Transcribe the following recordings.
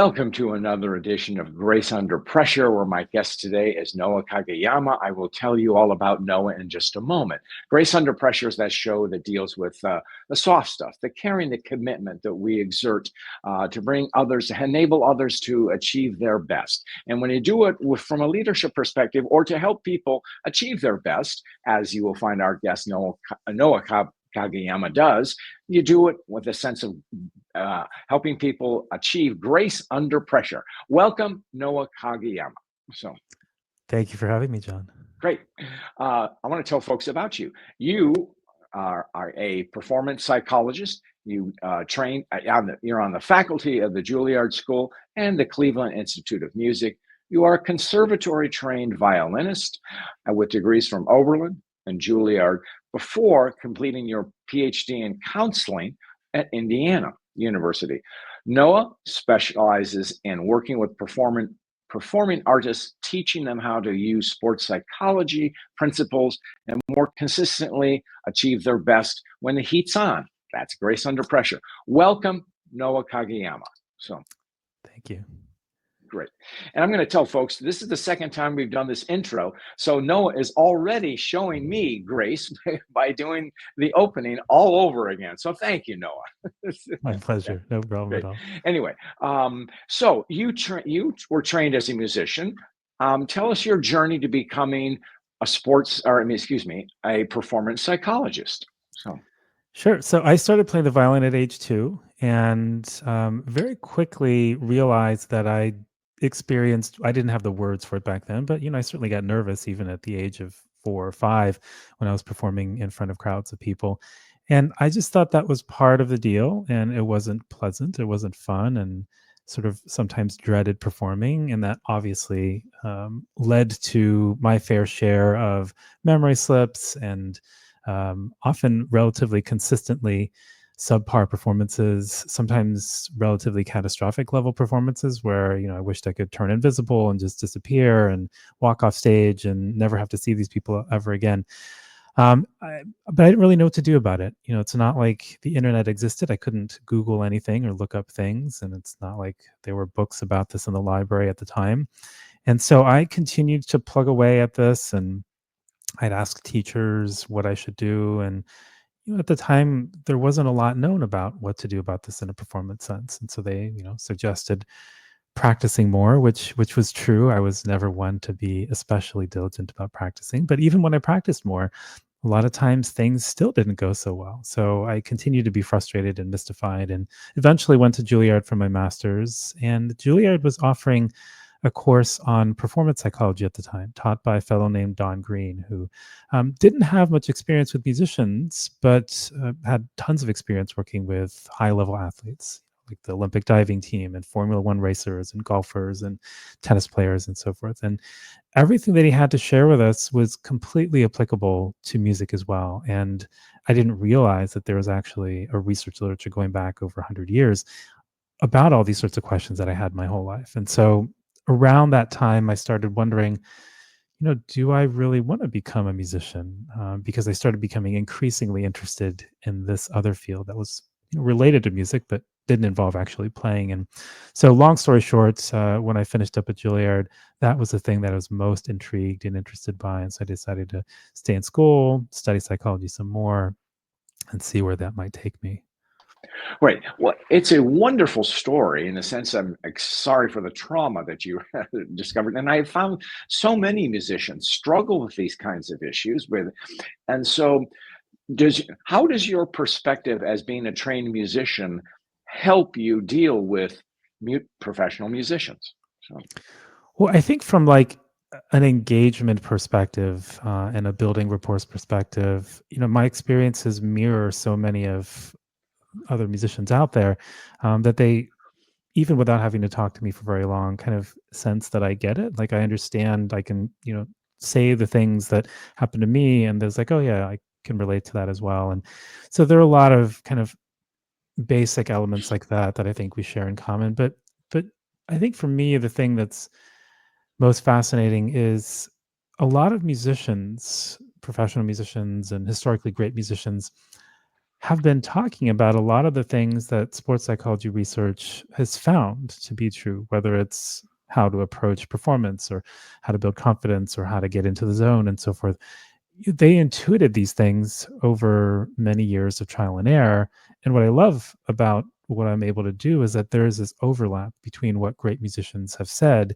Welcome to another edition of Grace Under Pressure, where my guest today is Noa Kageyama. I will tell you all about Noa in just a moment. Grace Under Pressure is that show that deals with the soft stuff, the caring, the commitment that we exert to bring others, to enable others to achieve their best. And when you do it from a leadership perspective or to help people achieve their best, as you will find our guest Noa Kageyama does, you do it with a sense of helping people achieve grace under pressure. Welcome, Noa Kageyama. Thank you for having me, John. Great. I want to tell folks about you. You are a performance psychologist. You you're on the faculty of the Juilliard School and the Cleveland Institute of Music. You are a conservatory trained violinist with degrees from Oberlin and Juilliard before completing your PhD in counseling at Indiana University. Noa specializes in working with performing artists, teaching them how to use sports psychology principles and more consistently achieve their best when the heat's on. That's grace under pressure. Welcome, Noa Kageyama. Thank you. Great. And I'm going to tell folks, this is the second time we've done this intro. So Noa is already showing me grace by doing the opening all over again. So thank you, Noa. My pleasure. No problem Great. at all. Anyway, so you were trained as a musician. Tell us your journey to becoming a performance psychologist. Sure. So I started playing the violin at age 2 and very quickly realized that I didn't have the words for it back then, but I certainly got nervous even at the age of 4 or 5 when I was performing in front of crowds of people. And I just thought that was part of the deal, and it wasn't pleasant, it wasn't fun, and sort of sometimes dreaded performing. And that obviously led to my fair share of memory slips and often relatively consistently subpar performances, sometimes relatively catastrophic level performances where, I wished I could turn invisible and just disappear and walk off stage and never have to see these people ever again. But I didn't really know what to do about it. It's not like the internet existed. I couldn't Google anything or look up things. And it's not like there were books about this in the library at the time. And so I continued to plug away at this, and I'd ask teachers what I should do. And at the time, there wasn't a lot known about what to do about this in a performance sense. And so they, suggested practicing more, which was true. I was never one to be especially diligent about practicing. But even when I practiced more, a lot of times things still didn't go so well. So I continued to be frustrated and mystified, and eventually went to Juilliard for my master's. And Juilliard was offering a course on performance psychology at the time, taught by a fellow named Don Green, who didn't have much experience with musicians, but had tons of experience working with high-level athletes, like the Olympic diving team and Formula One racers and golfers and tennis players and so forth. And everything that he had to share with us was completely applicable to music as well. And I didn't realize that there was actually a research literature going back over 100 years about all these sorts of questions that I had my whole life. And so around that time, I started wondering, do I really want to become a musician? Because I started becoming increasingly interested in this other field that was related to music, but didn't involve actually playing. And so long story short, when I finished up at Juilliard, that was the thing that I was most intrigued and interested by. And so I decided to stay in school, study psychology some more, and see where that might take me. Right. Well, it's a wonderful story in the sense I'm sorry for the trauma that you discovered. And I have found so many musicians struggle with these kinds of issues and so how does your perspective as being a trained musician help you deal with professional musicians? Well, I think from like an engagement perspective and a building rapport perspective, my experiences mirror so many of other musicians out there that they, even without having to talk to me for very long, kind of sense that I get it. Like I understand, I can, say the things that happen to me, and there's like, oh yeah, I can relate to that as well. And so there are a lot of kind of basic elements like that I think we share in common. But I think for me, the thing that's most fascinating is a lot of musicians, professional musicians and historically great musicians, have been talking about a lot of the things that sports psychology research has found to be true, whether it's how to approach performance or how to build confidence or how to get into the zone and so forth. They intuited these things over many years of trial and error. And what I love about what I'm able to do is that there is this overlap between what great musicians have said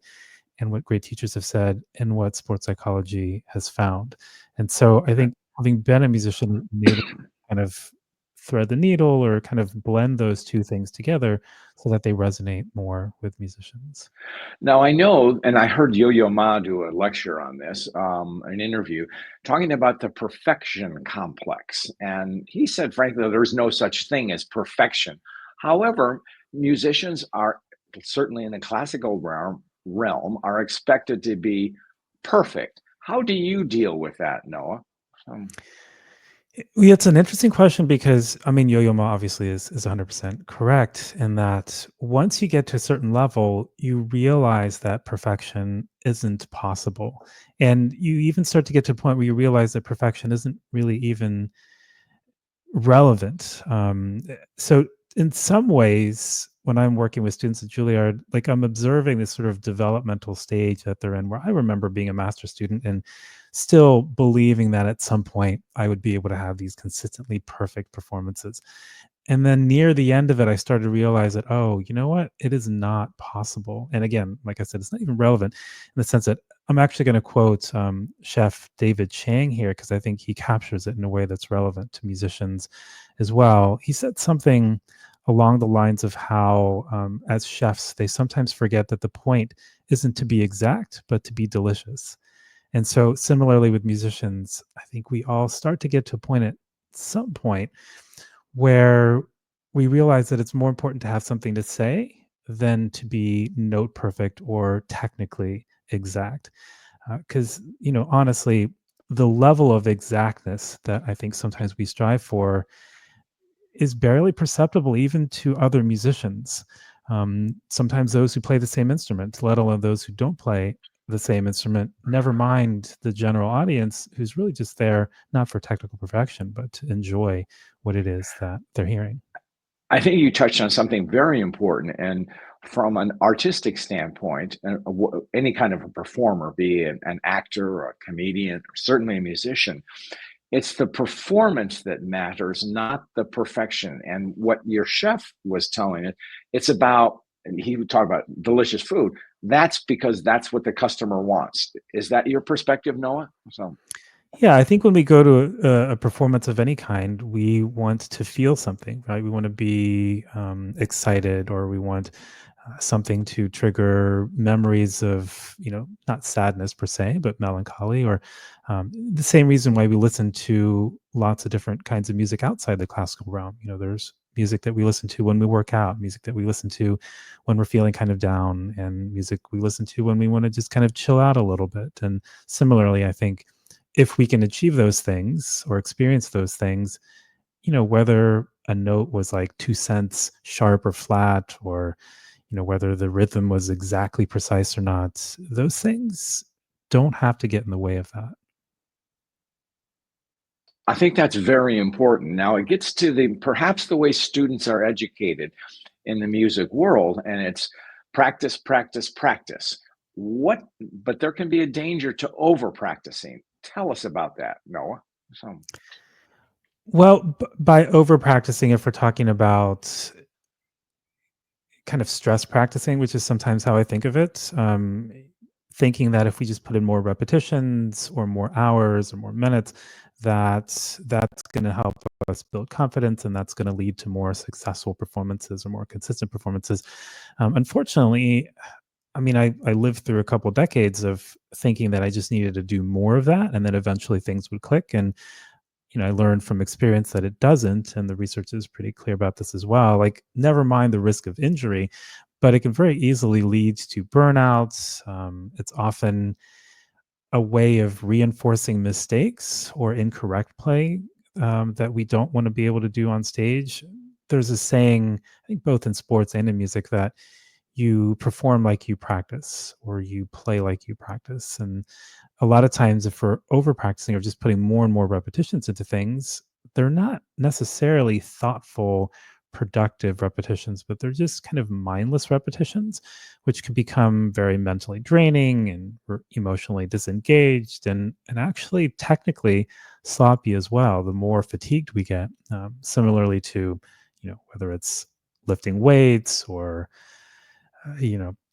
and what great teachers have said and what sports psychology has found. And so I think having been a musician, I'm able to kind of thread the needle or kind of blend those two things together so that they resonate more with musicians. Now I know, and I heard Yo-Yo Ma do a lecture on this, an interview, talking about the perfection complex. And he said, frankly, there's no such thing as perfection. However, musicians are certainly in the classical realm are expected to be perfect. How do you deal with that, Noah? Um, Yeah, it's an interesting question because I mean, Yo-Yo Ma obviously is 100% correct in that once you get to a certain level, you realize that perfection isn't possible, and you even start to get to a point where you realize that perfection isn't really even relevant. So in some ways, when I'm working with students at Juilliard, like I'm observing this sort of developmental stage that they're in, where I remember being a master student and still believing that at some point I would be able to have these consistently perfect performances. And then near the end of it, I started to realize that, oh, you know what? It is not possible. And again, like I said, it's not even relevant in the sense that I'm actually going to quote Chef David Chang here because I think he captures it in a way that's relevant to musicians as well. He said something along the lines of how, as chefs, they sometimes forget that the point isn't to be exact, but to be delicious. And so, similarly with musicians, I think we all start to get to a point at some point where we realize that it's more important to have something to say than to be note perfect or technically exact. Because, honestly, the level of exactness that I think sometimes we strive for is barely perceptible even to other musicians. Sometimes those who play the same instrument, let alone those who don't play the same instrument, never mind the general audience who's really just there not for technical perfection, but to enjoy what it is that they're hearing. I think you touched on something very important. And from an artistic standpoint, any kind of a performer, be it an actor or a comedian, or certainly a musician, it's the performance that matters, not the perfection. And what your chef was telling it, it's about, and he would talk about delicious food. That's because that's what the customer wants. Is that your perspective, Noah? So Yeah, I think when we go to a performance of any kind, we want to feel something, right? We want to be excited, or we want something to trigger memories of, not sadness per se, but melancholy, or the same reason why we listen to lots of different kinds of music outside the classical realm. There's music that we listen to when we work out, music that we listen to when we're feeling kind of down, and music we listen to when we want to just kind of chill out a little bit. And similarly, I think if we can achieve those things or experience those things, whether a note was like 2 cents sharp or flat, or, whether the rhythm was exactly precise or not, those things don't have to get in the way of that. I think that's very important. Now it gets to the perhaps the way students are educated in the music world, and it's practice, practice, practice. What, but there can be a danger to over practicing. Tell us about that, Noah. So Well, by over practicing, if we're talking about kind of stress practicing, which is sometimes how I think of it, thinking that if we just put in more repetitions or more hours or more minutes, that's going to help us build confidence, and that's going to lead to more successful performances or more consistent performances. Unfortunately, I mean, I lived through a couple decades of thinking that I just needed to do more of that, and then eventually things would click. And I learned from experience that it doesn't, and the research is pretty clear about this as well. Like, never mind the risk of injury, but it can very easily lead to burnouts. It's often a way of reinforcing mistakes or incorrect play that we don't want to be able to do on stage. There's a saying, I think both in sports and in music, that you perform like you practice, or you play like you practice. And a lot of times, if we're over practicing or just putting more and more repetitions into things, they're not necessarily thoughtful, productive repetitions, but they're just kind of mindless repetitions, which can become very mentally draining and emotionally disengaged, and actually technically sloppy as well. The more fatigued we get, similarly to, whether it's lifting weights or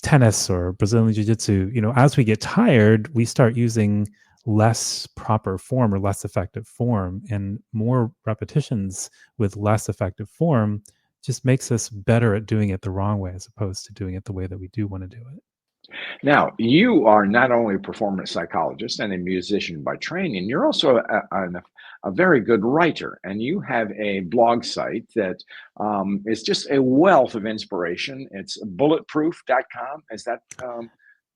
tennis or Brazilian jiu-jitsu, as we get tired, we start using less proper form or less effective form, and more repetitions with less effective form just makes us better at doing it the wrong way as opposed to doing it the way that we do want to do it. Now, you are not only a performance psychologist and a musician by training, you're also a very good writer, and you have a blog site that is just a wealth of inspiration. It's bulletproof.com. Is that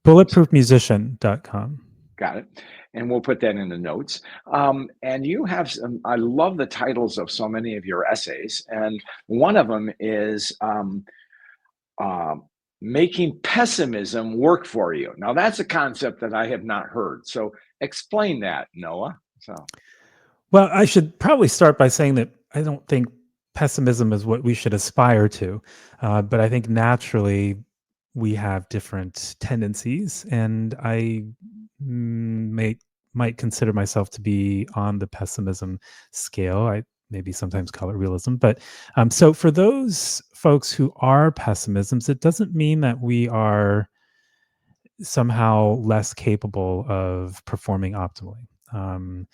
Bulletproofmusician.com. got it? And we'll put that in the notes. And you have some, I love the titles of so many of your essays, and one of them is uh, making pessimism work for you. Now, that's a concept that I have not heard. So explain that, Noah. So, Well, I should probably start by saying that I don't think pessimism is what we should aspire to, but I think naturally we have different tendencies, and I may might consider myself to be on the pessimism scale. I maybe sometimes call it realism, but so for those folks who are pessimisms, it doesn't mean that we are somehow less capable of performing optimally. Um,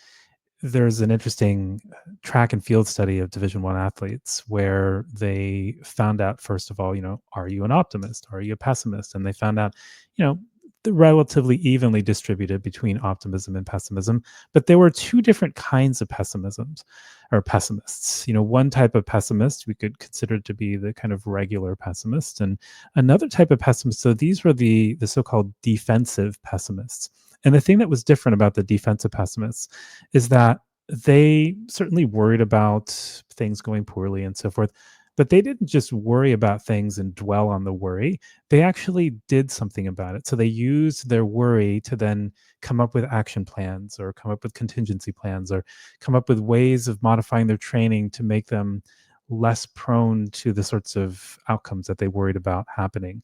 there's an interesting track and field study of Division 1 athletes where they found out, first of all, are you an optimist? Are you a pessimist? And they found out, you know, they're relatively evenly distributed between optimism and pessimism. But there were two different kinds of pessimisms or pessimists. One type of pessimist we could consider to be the kind of regular pessimist, and another type of pessimist. So these were the so-called defensive pessimists. And the thing that was different about the defensive pessimists is that they certainly worried about things going poorly and so forth, but they didn't just worry about things and dwell on the worry. They actually did something about it. So they used their worry to then come up with action plans or come up with contingency plans or come up with ways of modifying their training to make them less prone to the sorts of outcomes that they worried about happening.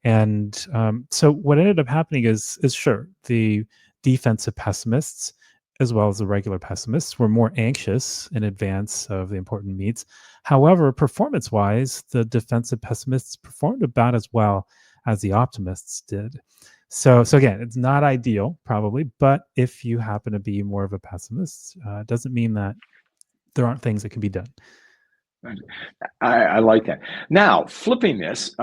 And so what ended up happening is sure, the defensive pessimists, as well as the regular pessimists, were more anxious in advance of the important meets. However, performance-wise, the defensive pessimists performed about as well as the optimists did. So again, it's not ideal, probably, but if you happen to be more of a pessimist, it doesn't mean that there aren't things that can be done. I like that. Now, flipping this,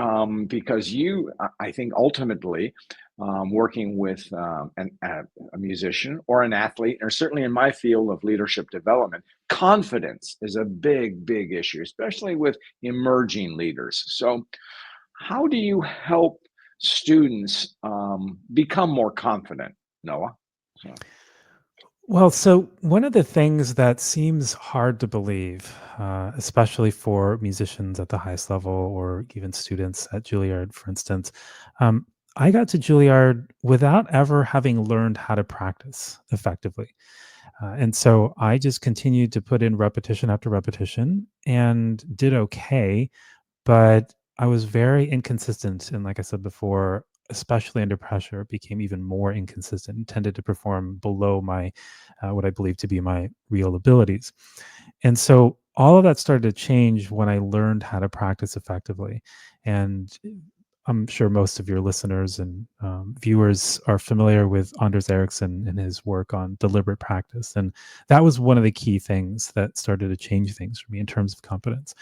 because you, I think ultimately, working with a musician or an athlete, or certainly in my field of leadership development, confidence is a big, big issue, especially with emerging leaders. So, how do you help students become more confident, Noah? So, Well, so one of the things that seems hard to believe, especially for musicians at the highest level or even students at Juilliard, for instance, um, I got to Juilliard without ever having learned how to practice effectively. And so I just continued to put in repetition after repetition and did okay, but I was very inconsistent. And like I said before, especially under pressure, became even more inconsistent and tended to perform below my what I believe to be my real abilities. And so all of that started to change when I learned how to practice effectively. And I'm sure most of your listeners and viewers are familiar with Anders Ericsson and his work on deliberate practice. And that was one of the key things that started to change things for me in terms of competence.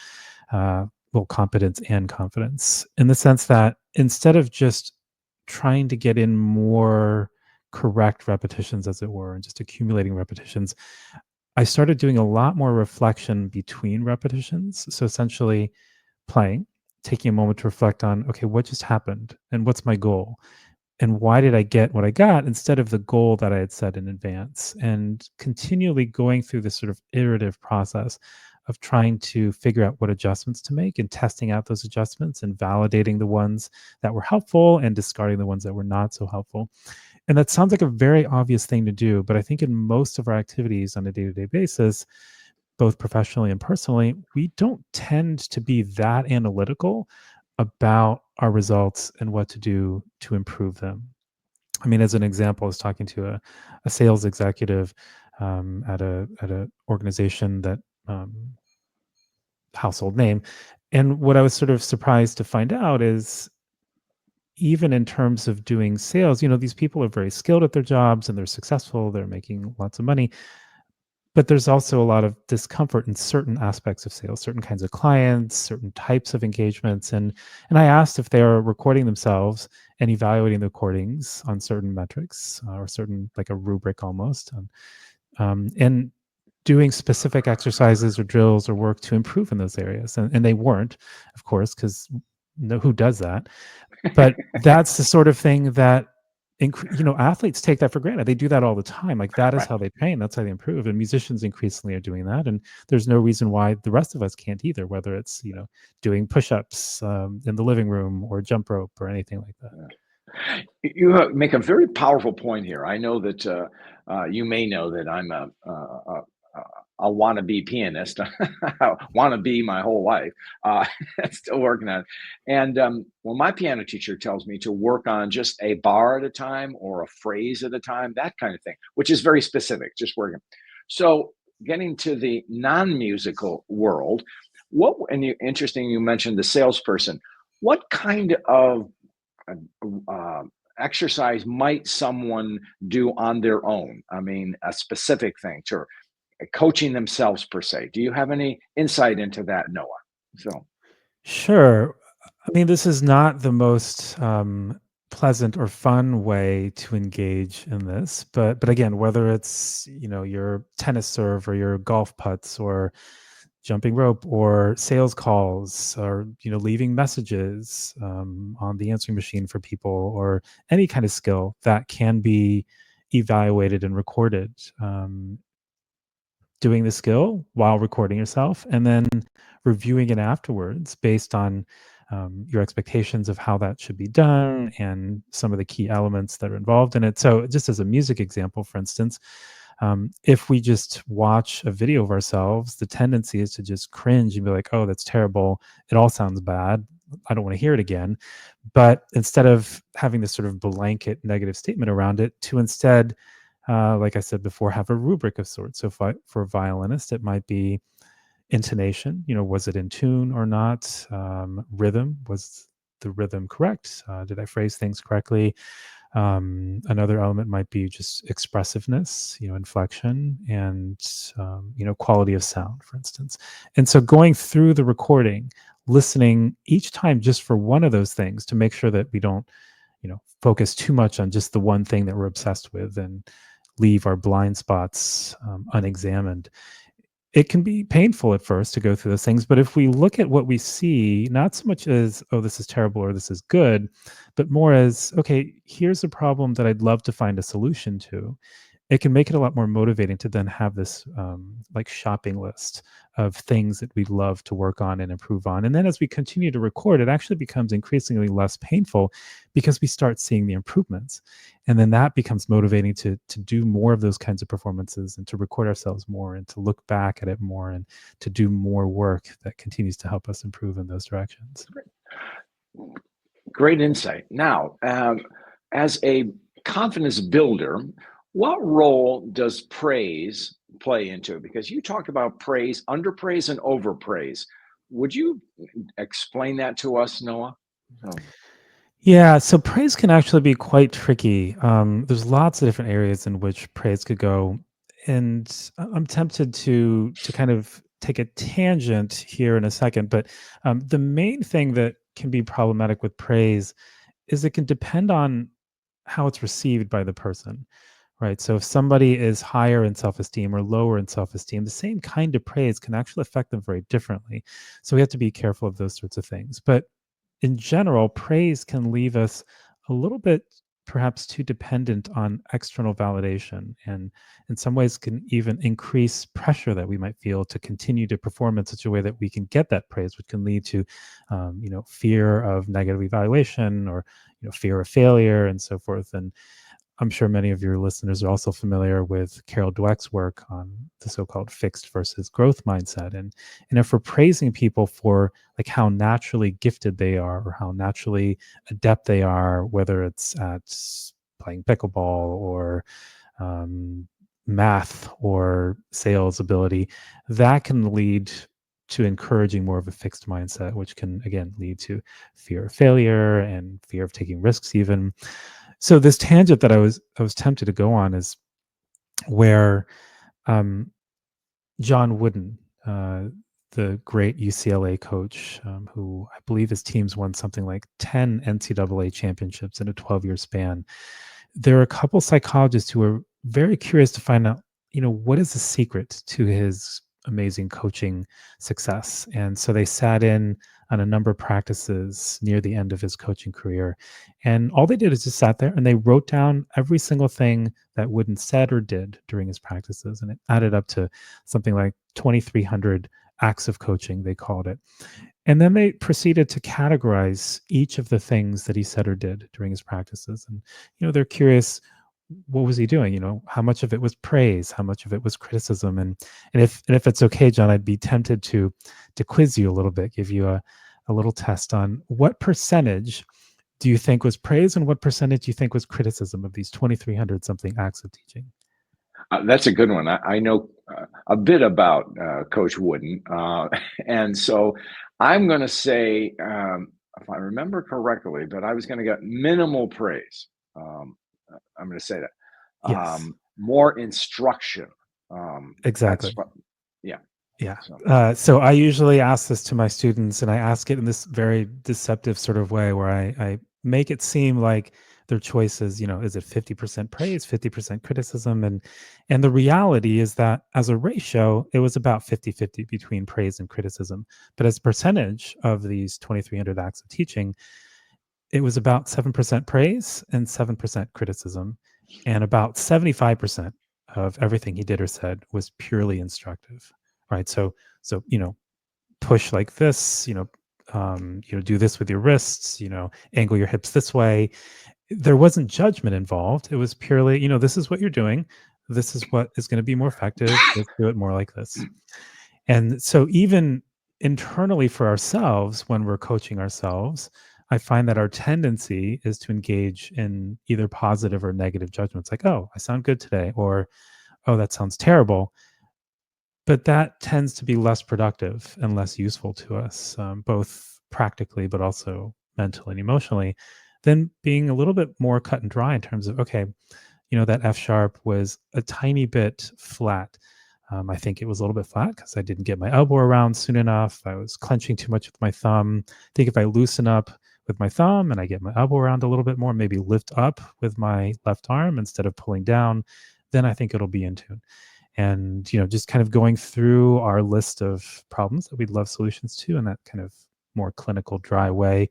Uh, well, competence and confidence, in the sense that instead of just trying to get in more correct repetitions, as it were, and just accumulating repetitions, I started doing a lot more reflection between repetitions. So essentially, playing, taking a moment to reflect on, okay, what just happened and what's my goal? And why did I get what I got instead of the goal that I had set in advance? And continually going through this sort of iterative process of trying to figure out what adjustments to make and testing out those adjustments and validating the ones that were helpful and discarding the ones that were not so helpful. And that sounds like a very obvious thing to do, but I think in most of our activities on a day-to-day basis, both professionally and personally, we don't tend to be that analytical about our results and what to do to improve them. I mean, as an example, I was talking to a sales executive at a organization that um, household name, and what I was sort of surprised to find out is even in terms of doing sales, these people are very skilled at their jobs and they're successful, they're making lots of money, but there's also a lot of discomfort in certain aspects of sales, certain kinds of clients, certain types of engagements. And I asked if they are recording themselves and evaluating the recordings on certain metrics or certain, like a rubric almost, and doing specific exercises or drills or work to improve in those areas. And they weren't, of course, because who does that? But that's the sort of thing that athletes take that for granted. They do that all the time. Like, that is Right. how they train. That's how they improve. And musicians increasingly are doing that. And there's no reason why the rest of us can't either, whether it's, doing push-ups in the living room or jump rope or anything like that. You make a very powerful point here. I know that you may know that I'm a wannabe pianist. I want to be my whole life. Uh, Still working on it. And when my piano teacher tells me to work on just a bar at a time or a phrase at a time, that kind of thing, which is very specific, just working. So getting to the non-musical world, interesting, you mentioned the salesperson. What kind of uh, exercise might someone do on their own? I mean, a specific thing to coaching themselves per se. Do you have any insight into that, Noah? So, Sure. I mean, this is not the most pleasant or fun way to engage in this, but again, whether it's your tennis serve or your golf putts or jumping rope or sales calls or leaving messages on the answering machine for people, or any kind of skill that can be evaluated and recorded. Doing the skill while recording yourself and then reviewing it afterwards based on your expectations of how that should be done and some of the key elements that are involved in it. So, just as a music example, for instance, if we just watch a video of ourselves, the tendency is to just cringe and be like, oh, that's terrible. It all sounds bad. I don't want to hear it again. But instead of having this sort of blanket negative statement around it, to instead, like I said before, have a rubric of sorts. So for a violinist, it might be intonation. Was it in tune or not? Rhythm, was the rhythm correct? Did I phrase things correctly? Another element might be just expressiveness, inflection, and quality of sound, for instance. And so going through the recording, listening each time just for one of those things to make sure that we don't focus too much on just the one thing that we're obsessed with and leave our blind spots unexamined. It can be painful at first to go through those things, but if we look at what we see, not so much as, oh, this is terrible or this is good, but more as, okay, here's a problem that I'd love to find a solution to, it can make it a lot more motivating to then have this like shopping list of things that we'd love to work on and improve on. And then as we continue to record, it actually becomes increasingly less painful because we start seeing the improvements. And then that becomes motivating to do more of those kinds of performances and to record ourselves more and to look back at it more and to do more work that continues to help us improve in those directions. great insight. Now, as a confidence builder, what role does praise play into it? Because you talked about praise, underpraise, and overpraise. Would you explain that to us, Noah? So, Yeah, so praise can actually be quite tricky. There's lots of different areas in which praise could go, and I'm tempted to kind of take a tangent here in a second. But the main thing that can be problematic with praise is it can depend on how it's received by the person, right? So if somebody is higher in self-esteem or lower in self-esteem, the same kind of praise can actually affect them very differently. So we have to be careful of those sorts of things. But in general, praise can leave us a little bit perhaps too dependent on external validation, and in some ways can even increase pressure that we might feel to continue to perform in such a way that we can get that praise, which can lead to fear of negative evaluation or fear of failure and so forth. And I'm sure many of your listeners are also familiar with Carol Dweck's work on the so-called fixed versus growth mindset. And if we're praising people for like how naturally gifted they are or how naturally adept they are, whether it's at playing pickleball or um, math or sales ability, that can lead to encouraging more of a fixed mindset, which can again lead to fear of failure and fear of taking risks even. So this tangent that I was tempted to go on is where um, John Wooden, the great UCLA coach, who I believe his teams won something like 10 NCAA championships in a 12-year span. There are a couple psychologists who are very curious to find out, what is the secret to his amazing coaching success. And so they sat in on a number of practices near the end of his coaching career. And all they did is just sat there and they wrote down every single thing that Wooden said or did during his practices. And it added up to something like 2,300 acts of coaching, they called it. And then they proceeded to categorize each of the things that he said or did during his practices. And, they're curious, what was he doing? How much of it was praise? How much of it was criticism? And if it's okay, John, I'd be tempted to quiz you a little bit, give you a little test on what percentage do you think was praise and what percentage do you think was criticism of these 2,300 something acts of teaching? That's a good one. I know a bit about Coach Wooden. And so I'm going to say, if I remember correctly, that I was going to get minimal praise. I'm going to say that. Yes, More instruction. That's, exactly. yeah. Yeah. So. So I usually ask this to my students, and I ask it in this very deceptive sort of way where I make it seem like their choices, is it 50% praise, 50% criticism? And the reality is that as a ratio, it was about 50-50 between praise and criticism. But as a percentage of these 2,300 acts of teaching, it was about 7% praise and 7% criticism. And about 75% of everything he did or said was purely instructive. Right. So, push like this, do this with your wrists, angle your hips this way. There wasn't judgment involved. It was purely, this is what you're doing. This is what is going to be more effective. Let's do it more like this. And so even internally for ourselves, when we're coaching ourselves, I find that our tendency is to engage in either positive or negative judgments like, oh, I sound good today, or, oh, that sounds terrible. But that tends to be less productive and less useful to us, both practically, but also mentally and emotionally, than being a little bit more cut and dry in terms of, okay, that F sharp was a tiny bit flat. I think it was a little bit flat because I didn't get my elbow around soon enough. I was clenching too much with my thumb. I think if I loosen up with my thumb and I get my elbow around a little bit more, maybe lift up with my left arm instead of pulling down, then I think it'll be in tune. And just kind of going through our list of problems that we'd love solutions to in that kind of more clinical dry way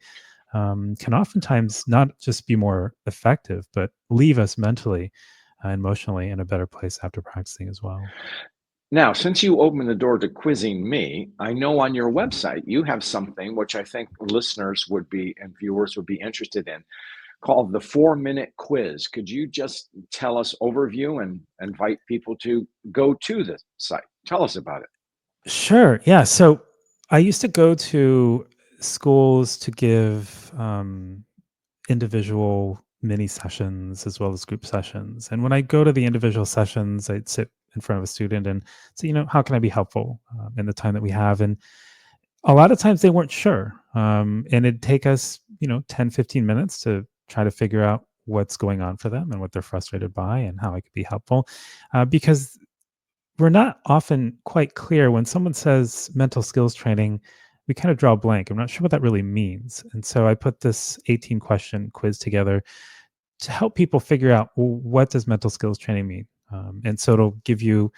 can oftentimes not just be more effective, but leave us mentally emotionally in a better place after practicing as well. Now, since you opened the door to quizzing me, I know on your website you have something which I think listeners would be and viewers would be interested in, called the 4-minute quiz. Could you just tell us overview and invite people to go to the site? Tell us about it. Sure. Yeah. So I used to go to schools to give individual mini sessions as well as group sessions. And when I go to the individual sessions, I'd sit in front of a student and say, how can I be helpful in the time that we have? And a lot of times they weren't sure. And it'd take us, 10, 15 minutes to try to figure out what's going on for them and what they're frustrated by and how I could be helpful. Because we're not often quite clear when someone says mental skills training, we kind of draw a blank. I'm not sure what that really means. And so I put this 18 question quiz together to help people figure out, well, what does mental skills training mean? And so it'll give you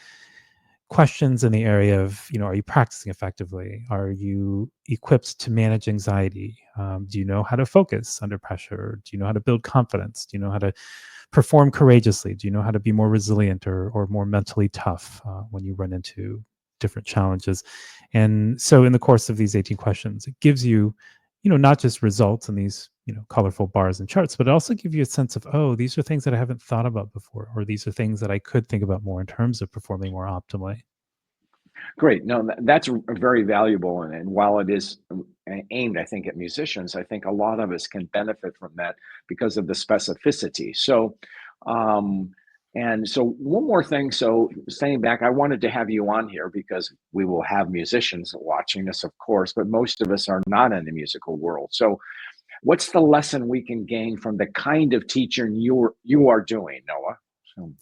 questions in the area of, are you practicing effectively? Are you equipped to manage anxiety? Do you know how to focus under pressure? Do you know how to build confidence? Do you know how to perform courageously? Do you know how to be more resilient or more mentally tough when you run into different challenges? And so in the course of these 18 questions, it gives you, not just results in these colorful bars and charts, but it also give you a sense of, oh, these are things that I haven't thought about before, or these are things that I could think about more in terms of performing more optimally. Great. No, that's very valuable. And while it is aimed, I think, at musicians, I think a lot of us can benefit from that because of the specificity. So, um, and so one more thing. So, staying back, I wanted to have you on here because we will have musicians watching us, of course, but most of us are not in the musical world. So, what's the lesson we can gain from the kind of teaching you are doing, Noah? So,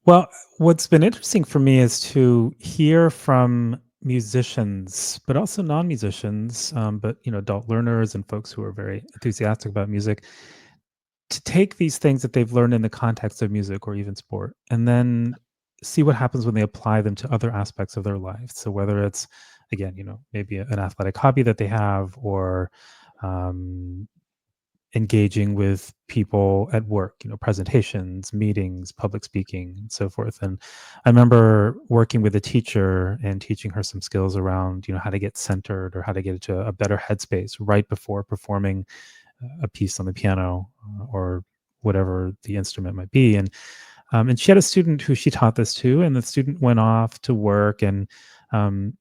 Well, what's been interesting for me is to hear from musicians, but also non-musicians, but adult learners and folks who are very enthusiastic about music, to take these things that they've learned in the context of music or even sport, and then see what happens when they apply them to other aspects of their life. So whether it's, again, maybe an athletic hobby that they have, or um, engaging with people at work, presentations, meetings, public speaking, and so forth. And I remember working with a teacher and teaching her some skills around, how to get centered or how to get into a better headspace right before performing a piece on the piano, or whatever the instrument might be. And she had a student who she taught this to, and the student went off to work and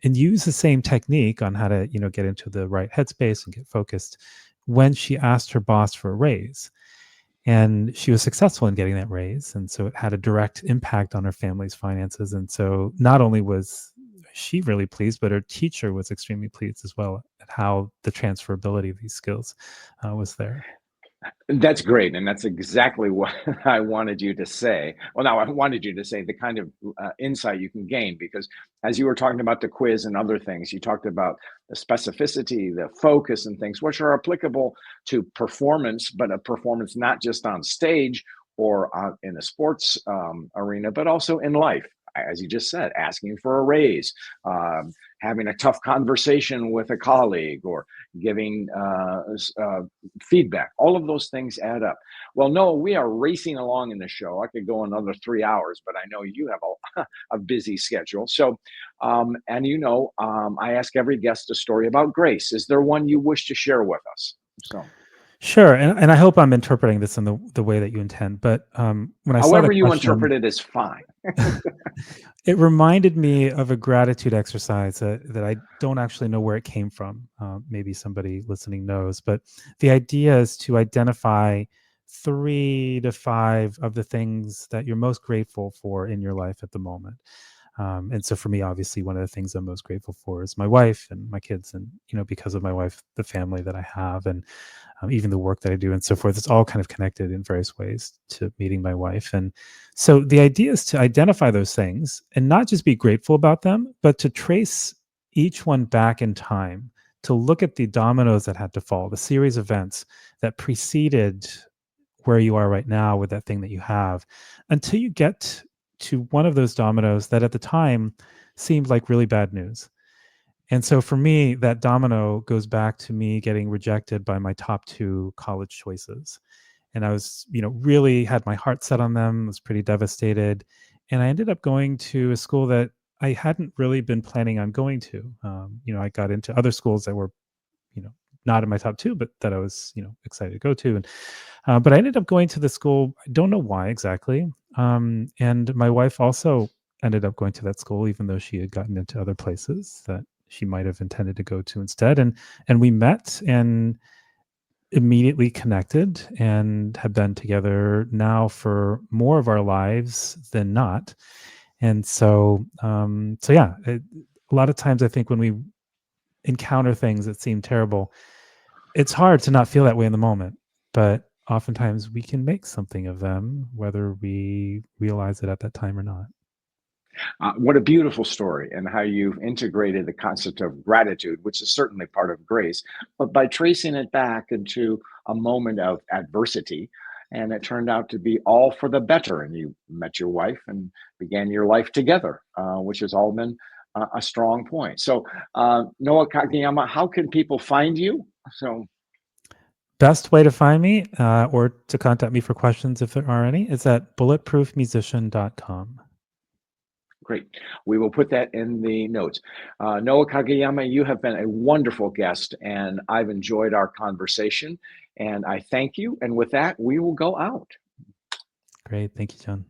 used the same technique on how to get into the right headspace and get focused when she asked her boss for a raise. And she was successful in getting that raise, and so it had a direct impact on her family's finances. And so not only was she really pleased, but her teacher was extremely pleased as well at how the transferability of these skills was there. that's great, and that's exactly what I wanted you to say. Well, now I wanted you to say the kind of insight you can gain because as you were talking about the quiz and other things, you talked about the specificity, the focus, and things which are applicable to performance, but a performance not just on stage or in a sports arena, but also in life. As you just said, asking for a raise, having a tough conversation with a colleague, or giving feedback. All of those things add up. Well, no, we are racing along in the show. I could go another 3 hours, but I know you have a busy schedule. So, I ask every guest a story about grace. Is there one you wish to share with us? So, Sure, and I hope I'm interpreting this in the way that you intend. But when I saw the however you question, interpret it is fine. it reminded me of a gratitude exercise that I don't actually know where it came from. Maybe somebody listening knows, but the idea is to identify 3 to 5 of the things that you're most grateful for in your life at the moment. And so for me, obviously, one of the things I'm most grateful for is my wife and my kids, and because of my wife, the family that I have, and even the work that I do, and so forth. It's all kind of connected in various ways to meeting my wife. And so the idea is to identify those things and not just be grateful about them, but to trace each one back in time, to look at the dominoes that had to fall, the series of events that preceded where you are right now with that thing that you have, until you get to one of those dominoes that at the time seemed like really bad news. And so for me, that domino goes back to me getting rejected by my top 2 college choices. And I was, really had my heart set on them, was pretty devastated. And I ended up going to a school that I hadn't really been planning on going to. I got into other schools that were, you know, not in my top 2, but that I was, excited to go to. And but I ended up going to the school. I don't know why exactly. And my wife also ended up going to that school, even though she had gotten into other places that she might have intended to go to instead. And we met and immediately connected and have been together now for more of our lives than not. And so yeah, a lot of times I think when we encounter things that seem terrible, it's hard to not feel that way in the moment, but oftentimes we can make something of them, whether we realize it at that time or not. What a beautiful story, and how you've integrated the concept of gratitude, which is certainly part of grace, but by tracing it back into a moment of adversity. And it turned out to be all for the better. And you met your wife and began your life together, which has all been a strong point. So, Noah Kageyama, how can people find you? So, Best way to find me, or to contact me for questions if there are any, is at bulletproofmusician.com. great. We will put that in the notes. Noah Kageyama, you have been a wonderful guest, and I've enjoyed our conversation. And I thank you. And with that, we will go out. Great. Thank you, John.